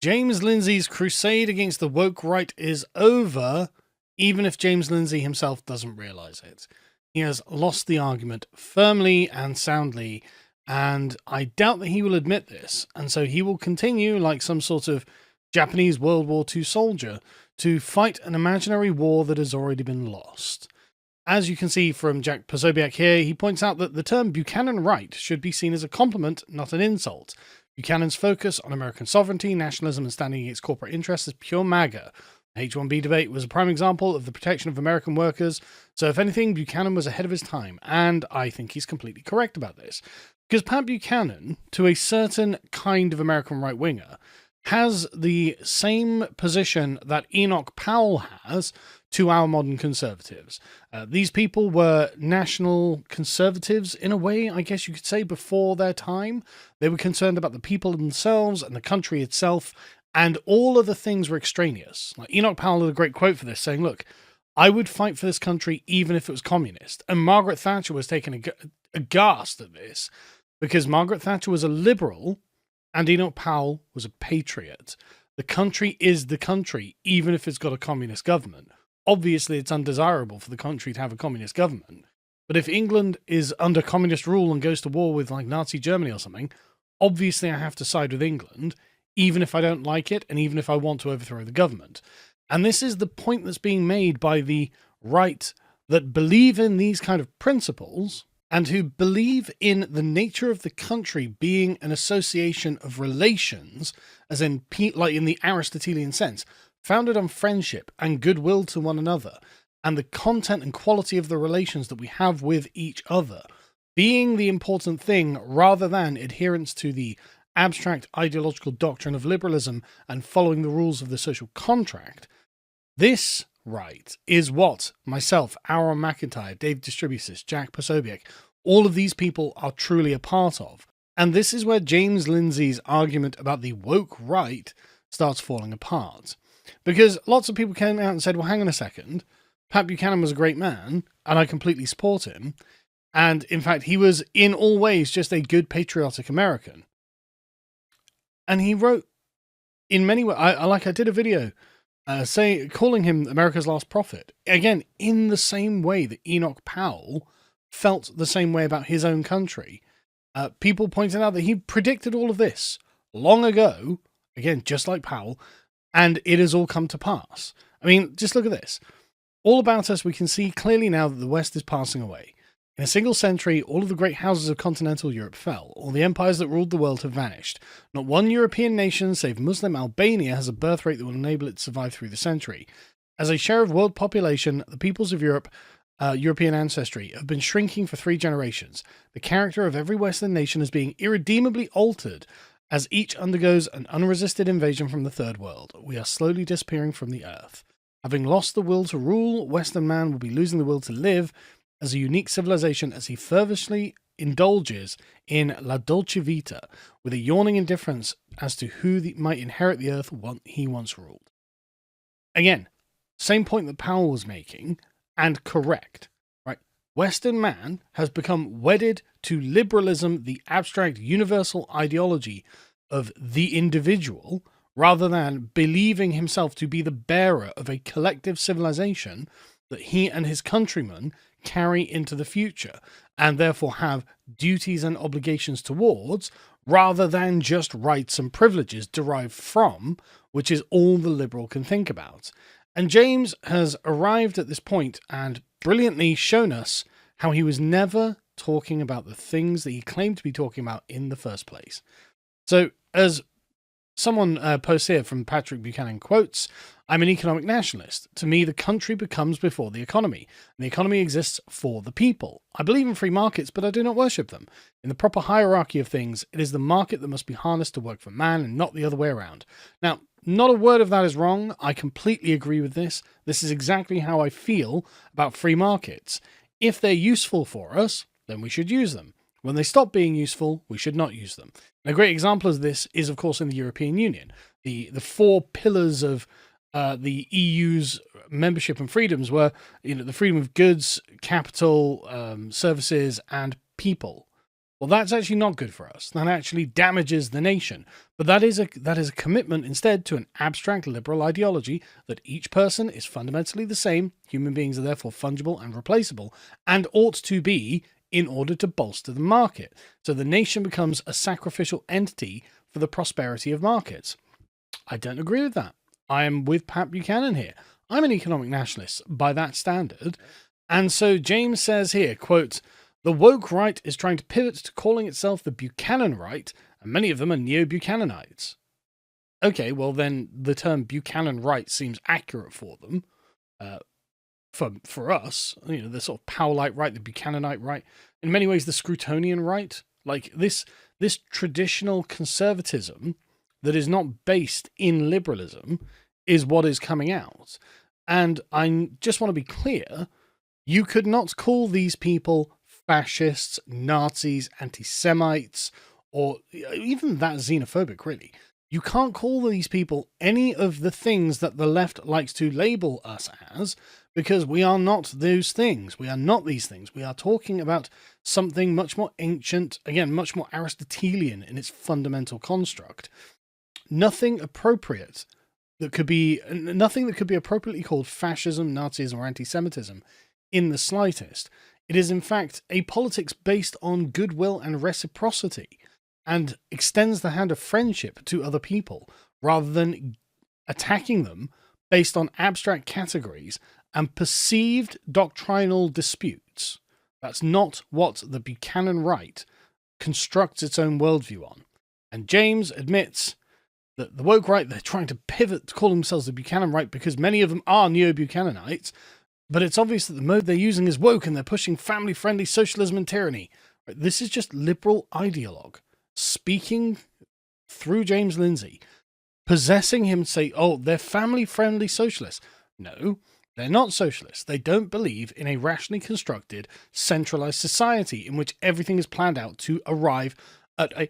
James Lindsay's crusade against the woke right is over, even if James Lindsay himself doesn't realize it. He has lost the argument firmly and soundly, and I doubt that he will admit this, and so he will continue, like some sort of Japanese World War II soldier, to fight an imaginary war that has already been lost. As you can see from Jack Posobiec here, he points out that the term Buchanan Right should be seen as a compliment, not an insult. Buchanan's focus on American sovereignty, nationalism, and standing against corporate interests is pure MAGA. The H-1B debate was a prime example of the protection of American workers, so if anything, Buchanan was ahead of his time, and I think he's completely correct about this. Because Pat Buchanan, to a certain kind of American right-winger, has the same position that Enoch Powell has to our modern conservatives. These people were national conservatives in a way, I guess you could say, before their time. They were concerned about the people themselves and the country itself, and all of the things were extraneous. Like Enoch Powell had a great quote for this, saying, look, I would fight for this country even if it was communist. And Margaret Thatcher was taken aghast at this, because Margaret Thatcher was a liberal and Enoch Powell was a patriot. The country is the country, even if it's got a communist government. Obviously, it's undesirable for the country to have a communist government. But if England is under communist rule and goes to war with like Nazi Germany or something, obviously I have to side with England, even if I don't like it and even if I want to overthrow the government. And this is the point that's being made by the right that believe in these kind of principles and who believe in the nature of the country being an association of relations, as in like in the Aristotelian sense, founded on friendship and goodwill to one another, and the content and quality of the relations that we have with each other being the important thing rather than adherence to the abstract ideological doctrine of liberalism and following the rules of the social contract. This right is what myself, Aaron McIntyre, Dave Distribusis, Jack Posobiec, all of these people are truly a part of. And this is where James Lindsay's argument about the woke right starts falling apart. Because lots of people came out and said, well, hang on a second, Pat Buchanan was a great man, and I completely support him. And in fact, he was in all ways just a good patriotic American. And he wrote in many ways, I did a video calling him America's last prophet. Again, in the same way that Enoch Powell felt the same way about his own country. People pointed out that he predicted all of this long ago, again, just like Powell, and it has all come to pass. I mean, just look at this. All about us, we can see clearly now that the West is passing away. In a single century, all of the great houses of continental Europe fell. All the empires that ruled the world have vanished. Not one European nation, save Muslim Albania, has a birth rate that will enable it to survive through the century. As a share of world population, the peoples of Europe, European ancestry, have been shrinking for 3 generations. The character of every Western nation is being irredeemably altered as each undergoes an unresisted invasion from the Third World. We are slowly disappearing from the earth. Having lost the will to rule, Western man will be losing the will to live as a unique civilization as he fervently indulges in la dolce vita, with a yawning indifference as to who might inherit the earth he once ruled. Again, same point that Powell was making, and correct, right? Western man has become wedded to liberalism, the abstract universal ideology of the individual, rather than believing himself to be the bearer of a collective civilization that he and his countrymen carry into the future, and therefore have duties and obligations towards, rather than just rights and privileges derived from, which is all the liberal can think about. And James has arrived at this point and brilliantly shown us how he was never talking about the things that he claimed to be talking about in the first place. So, as someone posts here from Patrick Buchanan quotes, I'm an economic nationalist. To me, the country becomes before the economy, and the economy exists for the people. I believe in free markets, but I do not worship them. In the proper hierarchy of things, it is the market that must be harnessed to work for man and not the other way around. Now, not a word of that is wrong. I completely agree with this. This is exactly how I feel about free markets. If they're useful for us, then we should use them. When they stop being useful, we should not use them. And a great example of this is, of course, in the European Union. The 4 pillars of the EU's membership and freedoms were, the freedom of goods, capital, services, and people. Well, that's actually not good for us. That actually damages the nation. But that is a commitment instead to an abstract liberal ideology that each person is fundamentally the same, human beings are therefore fungible and replaceable, and ought to be in order to bolster the market. So the nation becomes a sacrificial entity for the prosperity of markets. I don't agree with that. I am with Pat Buchanan here. I'm an economic nationalist by that standard. And so James says here, quote, "The woke right is trying to pivot to calling itself the Buchanan right, and many of them are neo-Buchananites." Okay, well then the term Buchanan right seems accurate for them. For us, the sort of Powellite right, the Buchananite right, in many ways the Scrutonian right, like this traditional conservatism that is not based in liberalism is what is coming out. And I just want to be clear, you could not call these people fascists, Nazis, anti-Semites, or even that xenophobic, really. You can't call these people any of the things that the left likes to label us as, because we are not those things. We are not these things. We are talking about something much more ancient, again, much more Aristotelian in its fundamental construct. Nothing appropriate that could be appropriately called fascism, Nazism, or anti-Semitism in the slightest. It is, in fact, a politics based on goodwill and reciprocity, and extends the hand of friendship to other people, rather than attacking them based on abstract categories and perceived doctrinal disputes. That's not what the Buchanan right constructs its own worldview on. And James admits that the woke right, they're trying to pivot to call themselves the Buchanan right because many of them are neo-Buchananites, but it's obvious that the mode they're using is woke and they're pushing family-friendly socialism and tyranny. This is just liberal ideologue speaking through James Lindsay, possessing him to say, oh, they're family-friendly socialists. No, they're not socialists. They don't believe in a rationally constructed, centralized society in which everything is planned out to arrive at a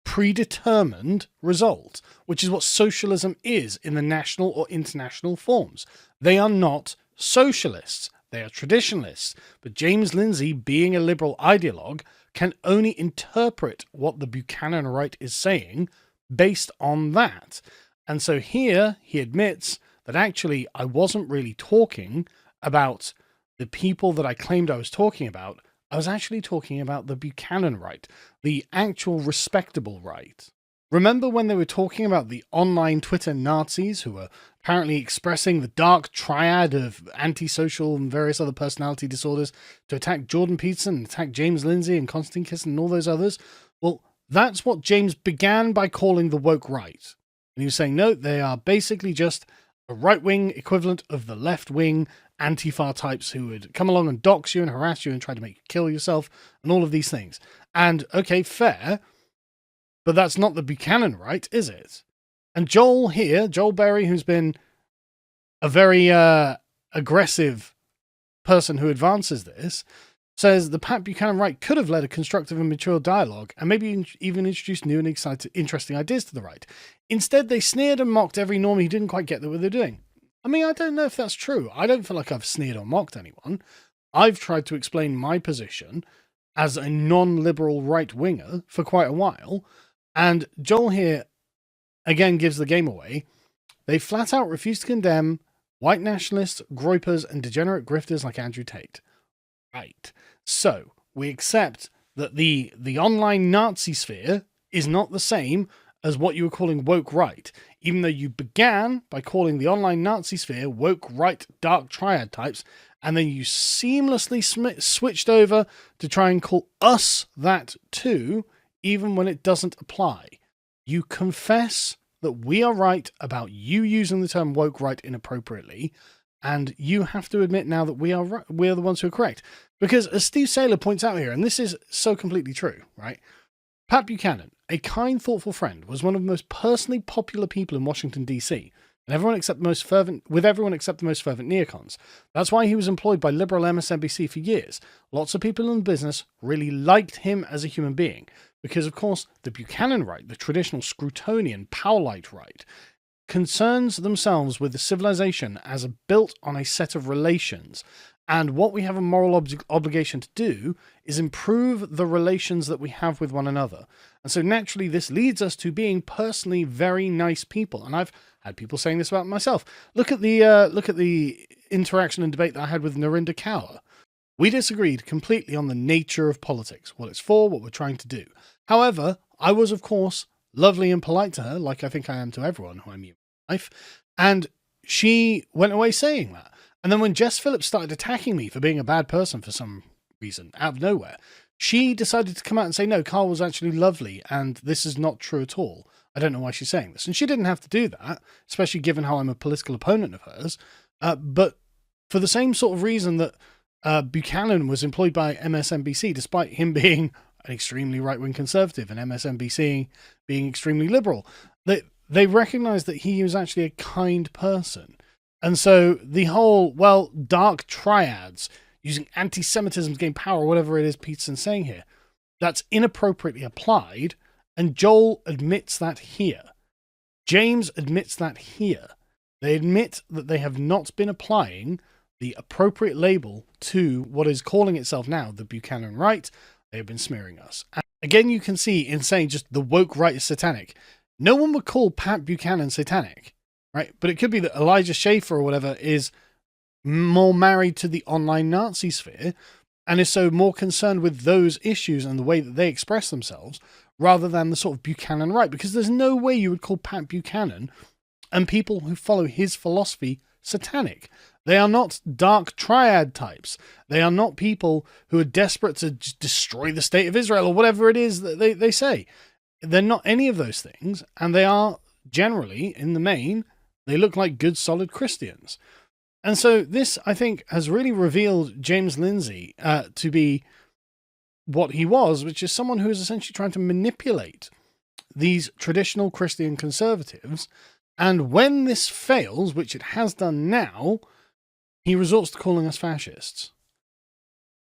predetermined result, which is what socialism is in the national or international forms. They are not socialists. They are traditionalists. But James Lindsay, being a liberal ideologue, can only interpret what the Buchanan right is saying based on that. And so here he admits that actually I wasn't really talking about the people that I claimed I was talking about. I was actually talking about the Buchanan right, the actual respectable right. Remember when they were talking about the online Twitter Nazis who were apparently expressing the dark triad of antisocial and various other personality disorders to attack Jordan Peterson, attack James Lindsay and Konstantin Kisin and all those others? Well, that's what James began by calling the woke right. And he was saying, no, they are basically just a right-wing equivalent of the left-wing Antifa types who would come along and dox you and harass you and try to make you kill yourself and all of these things. And, okay, fair, but that's not the Buchanan right, is it? And Joel here, Joel Berry, who's been a very aggressive person who advances this, says the Pat Buchanan right could have led a constructive and mature dialogue and maybe even introduced new and interesting ideas to the right. Instead, they sneered and mocked every normie who didn't quite get what they're doing. I mean, I don't know if that's true. I don't feel like I've sneered or mocked anyone. I've tried to explain my position as a non-liberal right-winger for quite a while, and Joel here again gives the game away. They flat out refuse to condemn white nationalists, groypers, and degenerate grifters like Andrew Tate. Right. So we accept that the online Nazi sphere is not the same as what you were calling woke right, even though you began by calling the online Nazi sphere woke right dark triad types, and then you seamlessly switched over to try and call us that too, even when it doesn't apply. You confess that we are right about you using the term woke right inappropriately, and you have to admit now that we are right, we're the ones who are correct. Because as Steve Saylor points out here, and this is so completely true, right? Pat Buchanan, a kind, thoughtful friend, was one of the most personally popular people in Washington, D.C., and everyone except the most fervent neocons. That's why he was employed by liberal MSNBC for years. Lots of people in business really liked him as a human being, because, of course, the Buchanan right, the traditional Scrutonian, Powellite right, concerns themselves with the civilization as built on a set of relations. And what we have a moral obligation to do is improve the relations that we have with one another. And so naturally, this leads us to being personally very nice people. And I've had people saying this about myself. Look at the interaction and debate that I had with Narinder Kaur. We disagreed completely on the nature of politics, what it's for, what we're trying to do. However, I was, of course, lovely and polite to her, like I think I am to everyone who I meet in life, and she went away saying that. And then when Jess Phillips started attacking me for being a bad person for some reason, out of nowhere, she decided to come out and say, no, Carl was actually lovely, and this is not true at all. I don't know why she's saying this. And she didn't have to do that, especially given how I'm a political opponent of hers. But for the same sort of reason that Buchanan was employed by MSNBC, despite him being an extremely right-wing conservative and MSNBC being extremely liberal, they recognized that he was actually a kind person. And so the whole, well, dark triads using anti-Semitism to gain power, or whatever it is Peterson's saying here, that's inappropriately applied. And Joel admits that here. James admits that here. They admit that they have not been applying the appropriate label to what is calling itself now the Buchanan Right. They have been smearing us. And again, you can see in saying just the woke right is satanic. No one would call Pat Buchanan satanic, right? But it could be that Elijah Schaffer or whatever is more married to the online Nazi sphere and is so more concerned with those issues and the way that they express themselves rather than the sort of Buchanan right, because there's no way you would call Pat Buchanan and people who follow his philosophy satanic. They are not dark triad types. They are not people who are desperate to destroy the state of Israel or whatever it is that they say. They're not any of those things, and they are generally, in the main, they look like good, solid Christians. And so this, I think, has really revealed James Lindsay to be what he was, which is someone who is essentially trying to manipulate these traditional Christian conservatives. And when this fails, which it has done now, he resorts to calling us fascists.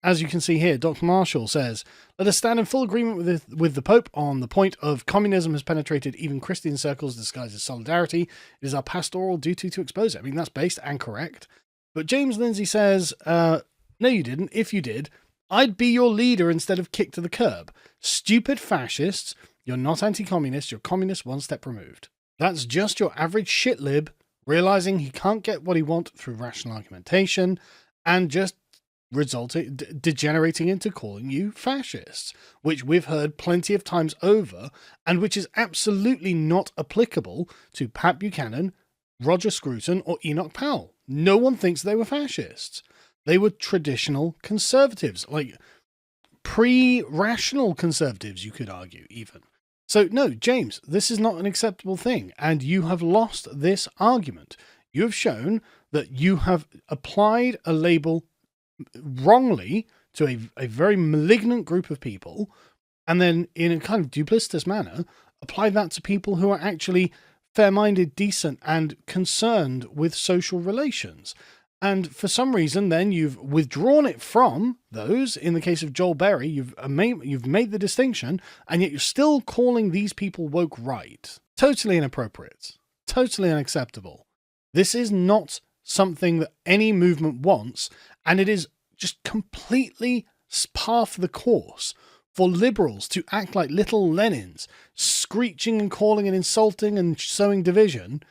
As you can see here, Dr. Marshall says, let us stand in full agreement with the Pope on the point of communism has penetrated even Christian circles disguised as solidarity. It is our pastoral duty to expose it. I mean, that's based and correct. But James Lindsay says, no, you didn't. If you did, I'd be your leader instead of kicked to the curb. Stupid fascists. You're not anti-communist. You're communist one step removed. That's just your average shitlib realizing he can't get what he wants through rational argumentation and just degenerating into calling you fascists, which we've heard plenty of times over and which is absolutely not applicable to Pat Buchanan, Roger Scruton, or Enoch Powell. No one thinks they were fascists. They were traditional conservatives, like pre-rational conservatives, you could argue, even. So, no, James, this is not an acceptable thing, and you have lost this argument. You have shown that you have applied a label wrongly to a very malignant group of people, and then in a kind of duplicitous manner, apply that to people who are actually fair-minded, decent, and concerned with social relations. And for some reason, then you've withdrawn it from those. In the case of Joel Berry, you've made the distinction, and yet you're still calling these people woke right. Totally inappropriate. Totally unacceptable. This is not something that any movement wants, and it is just completely par for the course for liberals to act like little Lenins, screeching and calling and insulting and sowing division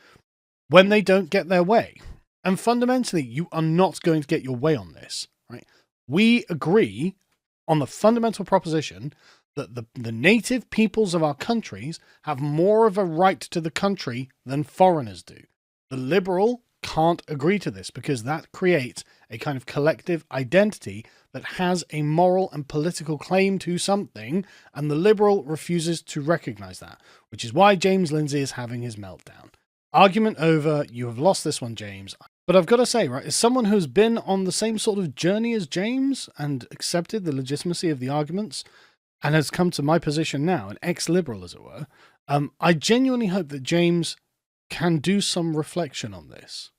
when they don't get their way. And fundamentally, you are not going to get your way on this, right? We agree on the fundamental proposition that the native peoples of our countries have more of a right to the country than foreigners do. The liberal can't agree to this because that creates a kind of collective identity that has a moral and political claim to something, and the liberal refuses to recognize that, which is why James Lindsay is having his meltdown. Argument over. You have lost this one, James. But I've got to say, right, as someone who's been on the same sort of journey as James and accepted the legitimacy of the arguments and has come to my position now, an ex-liberal as it were, I genuinely hope that James can do some reflection on this,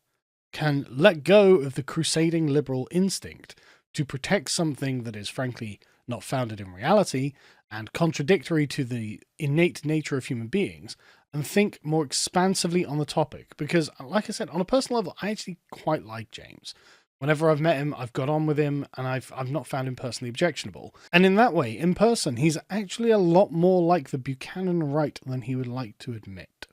can let go of the crusading liberal instinct to protect something that is frankly not founded in reality and contradictory to the innate nature of human beings, and think more expansively on the topic. Because, like I said, on a personal level, I actually quite like James. Whenever I've met him, I've got on with him, and I've not found him personally objectionable. And in that way, in person, he's actually a lot more like the Buchanan Right than he would like to admit.